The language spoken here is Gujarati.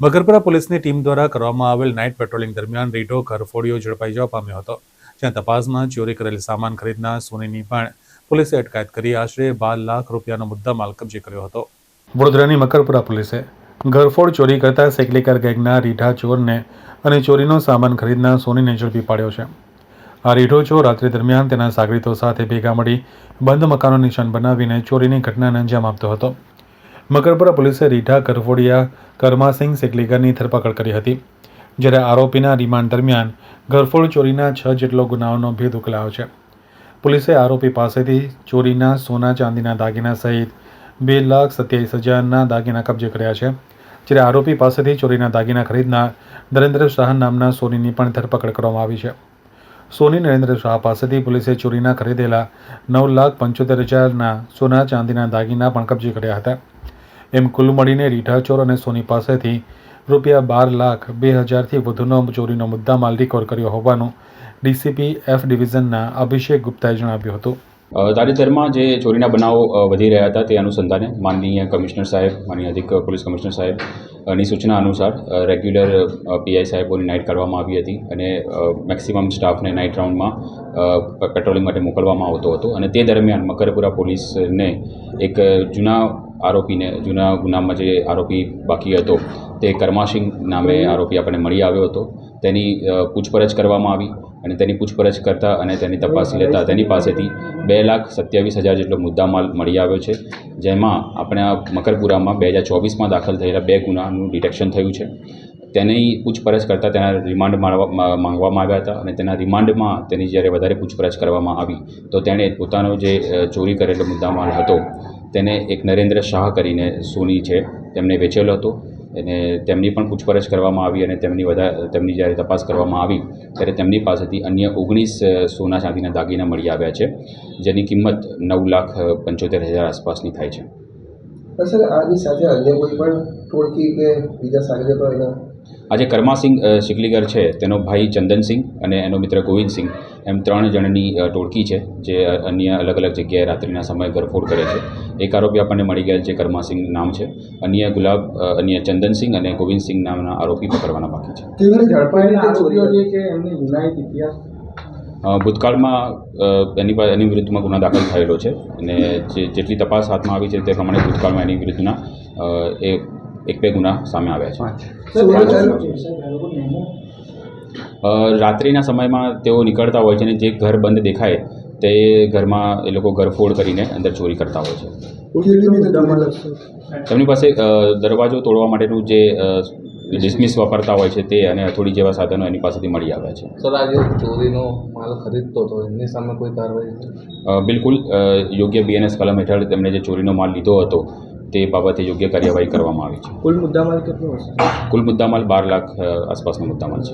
બગરપુરા પોલીસની ટીમ દ્વારા કરવામાં આવેલ નાઇટ પેટ્રોલિંગ દરમિયાન રીઢો ઘરફોડીઓ ઝડપાઈ જવા પામ્યો હતો, જ્યાં તપાસમાં ચોરી કરેલ સામાન ખરીદનાર સોનીની પણ પોલીસે અટકાયત કરી આશરે 12 લાખ રૂપિયાનો મુદ્દામાલ કબજે કર્યો હતો। વડોદરાની મકરપુરા પોલીસે ઘરફોડ ચોરી કરતા સેકલીકર ગેંગના રીઢા ચોરને અને ચોરીનો સામાન ખરીદનાર સોનીને ઝડપી પાડ્યો છે। આ રીઢો ચોર રાત્રિ દરમિયાન તેના સાગરીતો સાથે ભેગા મળી બંધ મકાનો નિશાન બનાવીને ચોરીની ઘટનાને અંજામ આપતો હતો। મકરપુરા પોલીસે રીઢા ઘરફોડિયા કરમાસિંહ સેકલીગરની ધરપકડ કરી હતી, જ્યારે આરોપીના રિમાન્ડ દરમિયાન ઘરફોડ ચોરીના 6 જેટલો ગુનાઓનો ભેદ ઉકેલાયો છે। પોલીસે આરોપી પાસેથી ચોરીના સોના ચાંદીના દાગીના સહિત 2,27,000ના દાગીના કબજે કર્યા છે, જ્યારે આરોપી પાસેથી ચોરીના દાગીના ખરીદનાર નરેન્દ્ર શાહ નામના સોનીની પણ ધરપકડ કરવામાં આવી છે। સોની નરેન્દ્ર શાહ પાસેથી પોલીસે ચોરીના ખરીદેલા 9,75,000ના સોના ચાંદીના દાગીના પણ કબજે કર્યા હતા। એમ કુલ મળીને રીઢા ચોર અને સોની પાસેથી ₹12,02,000થી વધુનો ચોરીનો મુદ્દામાલ રિકવર કર્યો હોવાનું ડીસીપી એફ ડિવિઝનના અભિષેક ગુપ્તાએ જણાવ્યું હતું। તાજેતરમાં જે ચોરીના બનાવો વધી રહ્યા હતા તે અનુસંધાને માનનીય કમિશનર સાહેબ, માનનીય અધિક પોલીસ કમિશનર સાહેબની સૂચના અનુસાર રેગ્યુલર પીઆઈ સાહેબોની નાઇટ કાઢવામાં આવી હતી અને મેક્સિમમ સ્ટાફને નાઇટ રાઉન્ડમાં પેટ્રોલિંગ માટે મોકલવામાં આવતો હતો અને તે દરમિયાન મકરપુરા પોલીસને એક જૂના ગુનામાં જે આરોપી બાકી હતો તે કરમાસિંહ નામે આરોપી આપણને મળી આવ્યો હતો। તેની પૂછપરછ કરવામાં આવી અને તેની પૂછપરછ કરતા અને તેની તપાસ લેતા તેની પાસેથી 2,27,000 જેટલો મુદ્દામાલ મળી આવ્યો છે, જેમાં આપણે મકરપુરામાં 2024માં દાખલ થયેલા 2 ગુનાનું ડિટેક્શન થયું છે। તેની પૂછપરછ કરતાં તેના રિમાન્ડ માંગવામાં આવ્યા હતા અને તેના રિમાન્ડમાં તેની જ્યારે વધારે પૂછપરછ કરવામાં આવી તો તેણે પોતાનો જે ચોરી કરેલો મુદ્દામાલ હતો તેને એક નરેન્દ્ર શાહ કરીને સોની છે તેમને વેચેલો હતો અને તેમની પણ પૂછપરછ કરવામાં આવી અને તેમની જ્યારે તપાસ કરવામાં આવી ત્યારે તેમની પાસેથી અન્ય 19 સોના ચાંદીના દાગીના મળી આવ્યા છે, જેની કિંમત 9,75,000 આસપાસની થાય છે। સર, આની સાથે અન્ય કોઈ પણ ટોળકી કે બીજા સાગરીતો એના આજે કરમાસિંહ સિકલીગર છે તેનો ભાઈ ચંદનસિંહ અને એનો મિત્ર ગોવિંદસિંહ એમ 3 જણની ટોળકી છે જે અન્ય અલગ અલગ જગ્યાએ રાત્રિના સમયે ઘરફોડ કરે છે। એક આરોપી આપણને મળી ગયેલ છે, કરમાસિંહ નામ છે, અન્ય ચંદનસિંહ અને ગોવિંદસિંહ નામના આરોપી પકડવાના બાકી છે। ભૂતકાળમાં એની વિરુદ્ધમાં ગુનો દાખલ થયેલો છે અને જેટલી તપાસ હાથમાં આવી છે તે પ્રમાણે ભૂતકાળમાં એની વિરુદ્ધના 1-2 ગુના સામે આવ્યા છે। રાત્રિના સમયમાં તેઓ નીકળતા હોય છે અને જે ઘર બંધ દેખાય તે ઘરમાં એ લોકો ઘરફોડ કરીને અંદર ચોરી કરતા હોય છે। તેમની પાસે દરવાજો તોડવા માટેનું જે ડિસ્મિસ વાપરતા હોય છે તે અને હથોડી જેવા સાધનો એની પાસેથી મળી આવ્યા છે। સર, આજે ચોરીનો માલ ખરીદતો હતો એમની સામે કોઈ કાર્યવાહી? બિલકુલ, યોગ્ય BNS કલમ હેઠળ તેમણે જે ચોરીનો માલ લીધો હતો તે બાબતે યોગ્ય કાર્યવાહી કરવામાં આવી છે। કુલ મુદ્દામાલ કેટલો હશે? કુલ મુદ્દામાલ 12 લાખ આસપાસનો મુદ્દામાલ છે।